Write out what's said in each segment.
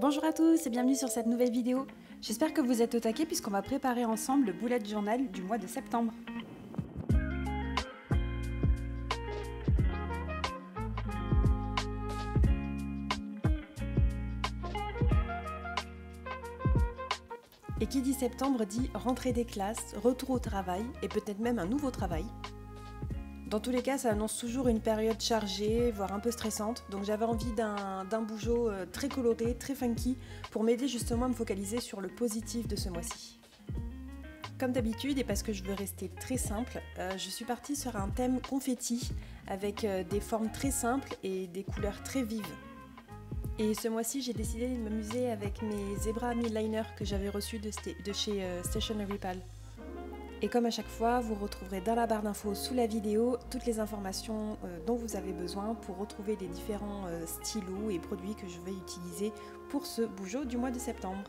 Bonjour à tous et bienvenue sur cette nouvelle vidéo. J'espère que vous êtes au taquet puisqu'on va préparer ensemble le bullet journal du mois de septembre. Et qui dit septembre dit rentrée des classes, retour au travail et peut-être même un nouveau travail. Dans tous les cas, ça annonce toujours une période chargée, voire un peu stressante, donc j'avais envie d'un bougeot très coloré, très funky, pour m'aider justement à me focaliser sur le positif de ce mois-ci. Comme d'habitude, et parce que je veux rester très simple, je suis partie sur un thème confetti, avec des formes très simples et des couleurs très vives. Et ce mois-ci, j'ai décidé de m'amuser avec mes Zebra Ami Liner que j'avais reçus de chez Stationery Pal. Et comme à chaque fois, vous retrouverez dans la barre d'infos sous la vidéo toutes les informations dont vous avez besoin pour retrouver les différents stylos et produits que je vais utiliser pour ce bougeot du mois de septembre.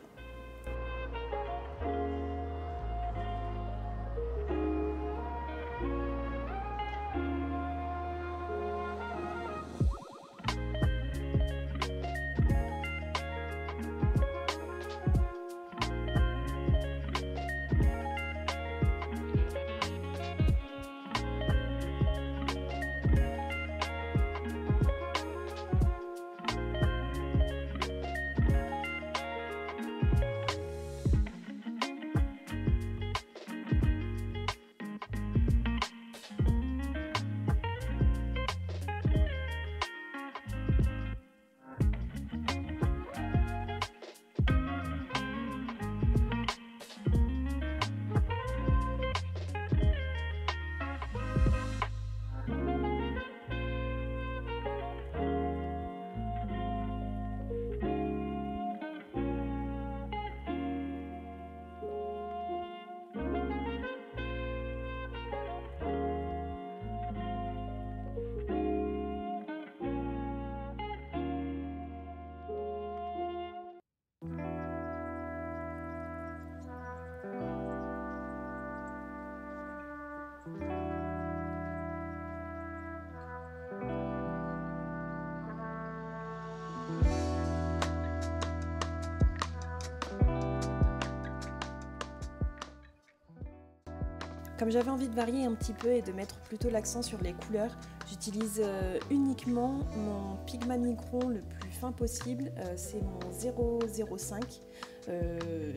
Comme j'avais envie de varier un petit peu et de mettre plutôt l'accent sur les couleurs, j'utilise uniquement mon Pigma Micron le plus fin possible, c'est mon 005.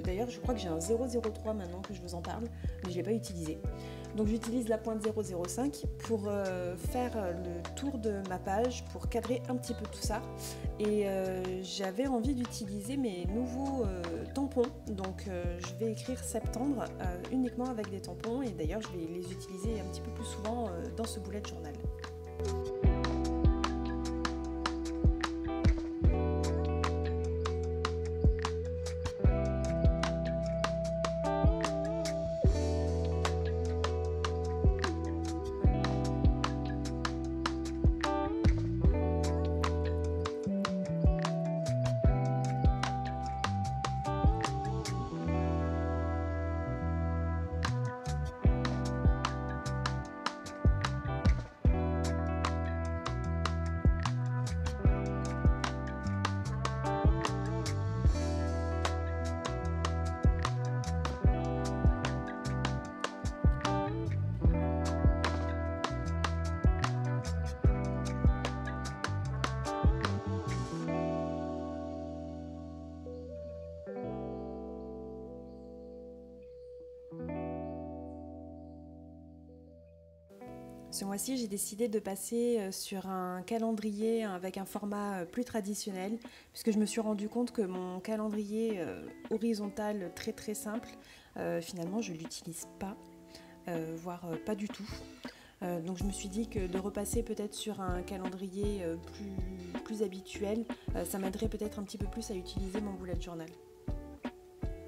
D'ailleurs je crois que j'ai un 003 maintenant que je vous en parle, mais je ne l'ai pas utilisé. Donc j'utilise la pointe 005 pour faire le tour de ma page, pour cadrer un petit peu tout ça. Et j'avais envie d'utiliser mes nouveaux tampons, donc je vais écrire septembre uniquement avec des tampons, et d'ailleurs je vais les utiliser un petit peu plus souvent dans ce bullet journal. Ce mois-ci, j'ai décidé de passer sur un calendrier avec un format plus traditionnel, puisque je me suis rendu compte que mon calendrier horizontal très simple, finalement je ne l'utilise pas, voire pas du tout. Donc je me suis dit que de repasser peut-être sur un calendrier plus habituel, ça m'aiderait peut-être un petit peu plus à utiliser mon bullet journal.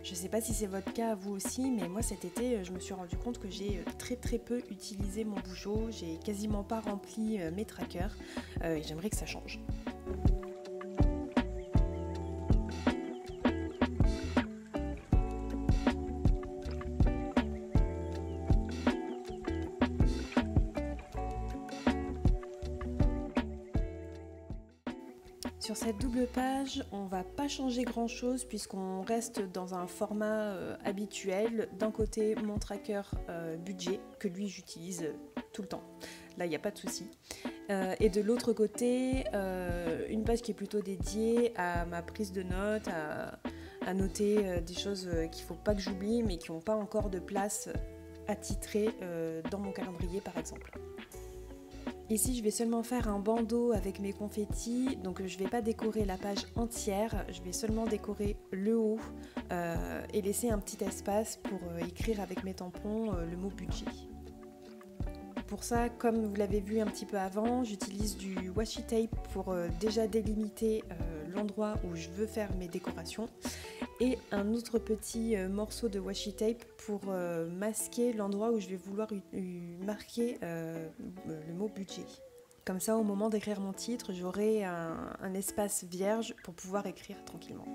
Je ne sais pas si c'est votre cas à vous aussi, mais moi cet été, je me suis rendu compte que j'ai très peu utilisé mon bougeot, j'ai quasiment pas rempli mes trackers, et j'aimerais que ça change. Sur cette double page, on va pas changer grand chose puisqu'on reste dans un format habituel. D'un côté, mon tracker budget que lui j'utilise tout le temps. Là, il n'y a pas de souci. Et de l'autre côté, une page qui est plutôt dédiée à ma prise de notes, à noter des choses qu'il ne faut pas que j'oublie mais qui n'ont pas encore de place attitrée dans mon calendrier par exemple. Ici, je vais seulement faire un bandeau avec mes confettis, donc je ne vais pas décorer la page entière, je vais seulement décorer le haut et laisser un petit espace pour écrire avec mes tampons le mot budget. Pour ça, comme vous l'avez vu un petit peu avant, j'utilise du washi tape pour déjà délimiter l'endroit où je veux faire mes décorations et un autre petit morceau de washi tape pour masquer l'endroit où je vais vouloir marquer le mot budget. Comme ça, au moment d'écrire mon titre, j'aurai un espace vierge pour pouvoir écrire tranquillement.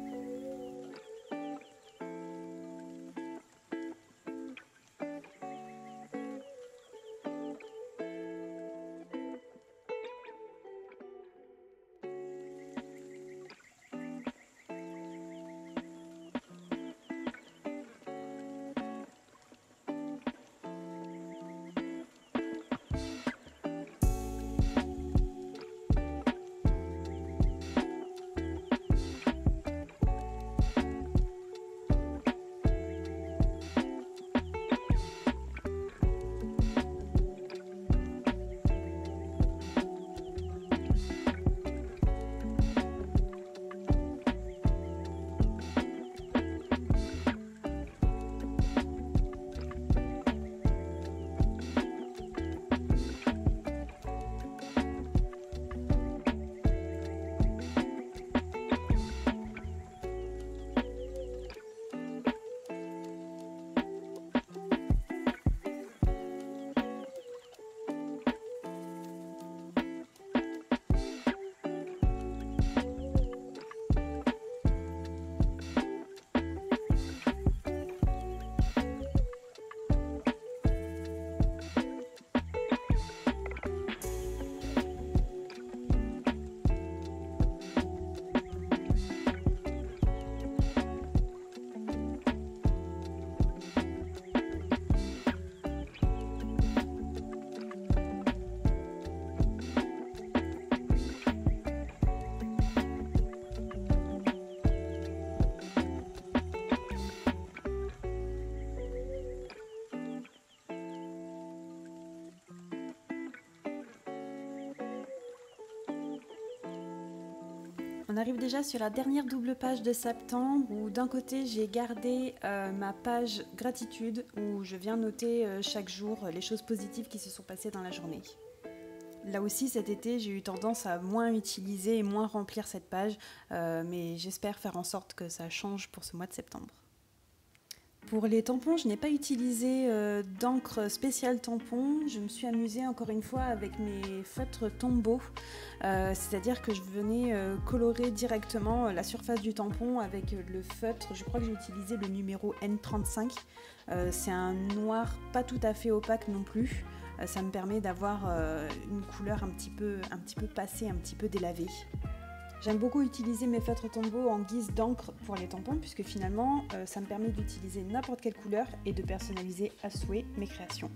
On arrive déjà sur la dernière double page de septembre où d'un côté j'ai gardé ma page gratitude où je viens noter chaque jour les choses positives qui se sont passées dans la journée. Là aussi cet été j'ai eu tendance à moins utiliser et moins remplir cette page mais j'espère faire en sorte que ça change pour ce mois de septembre. Pour les tampons, je n'ai pas utilisé d'encre spéciale tampon. Je me suis amusée encore une fois avec mes feutres Tombow. C'est-à-dire que je venais colorer directement la surface du tampon avec le feutre. Je crois que j'ai utilisé le numéro N35. C'est un noir pas tout à fait opaque non plus. Ça me permet d'avoir une couleur un petit peu passée, un petit peu délavée. J'aime beaucoup utiliser mes feutres Tombow en guise d'encre pour les tampons puisque finalement ça me permet d'utiliser n'importe quelle couleur et de personnaliser à souhait mes créations.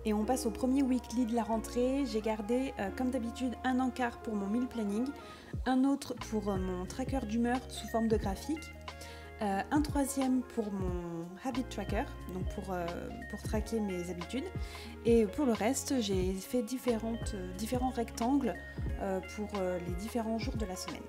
Et on passe au premier weekly de la rentrée. J'ai gardé comme d'habitude un encart pour mon meal planning, un autre pour mon tracker d'humeur sous forme de graphique, un troisième pour mon habit tracker, donc pour traquer mes habitudes. Et pour le reste, j'ai fait différents rectangles pour les différents jours de la semaine.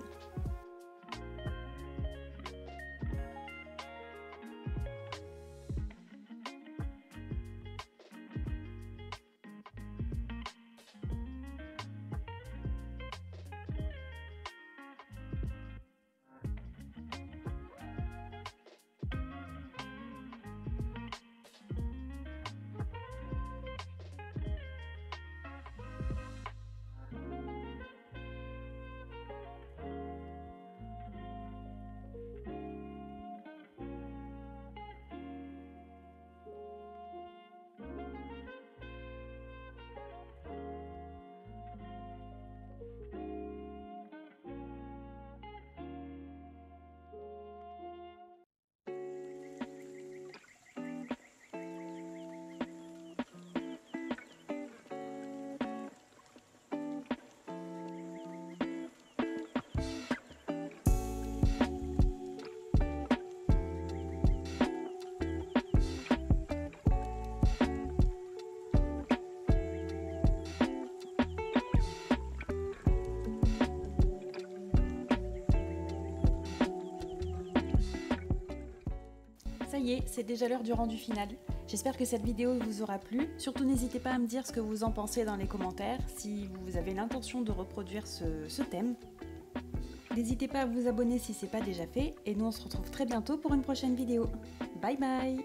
ça y est, c'est déjà l'heure du rendu final. J'espère que cette vidéo vous aura plu. Surtout n'hésitez pas à me dire ce que vous en pensez dans les commentaires, si vous avez l'intention de reproduire ce thème. N'hésitez pas à vous abonner si ce n'est pas déjà fait, et nous on se retrouve très bientôt pour une prochaine vidéo. Bye bye!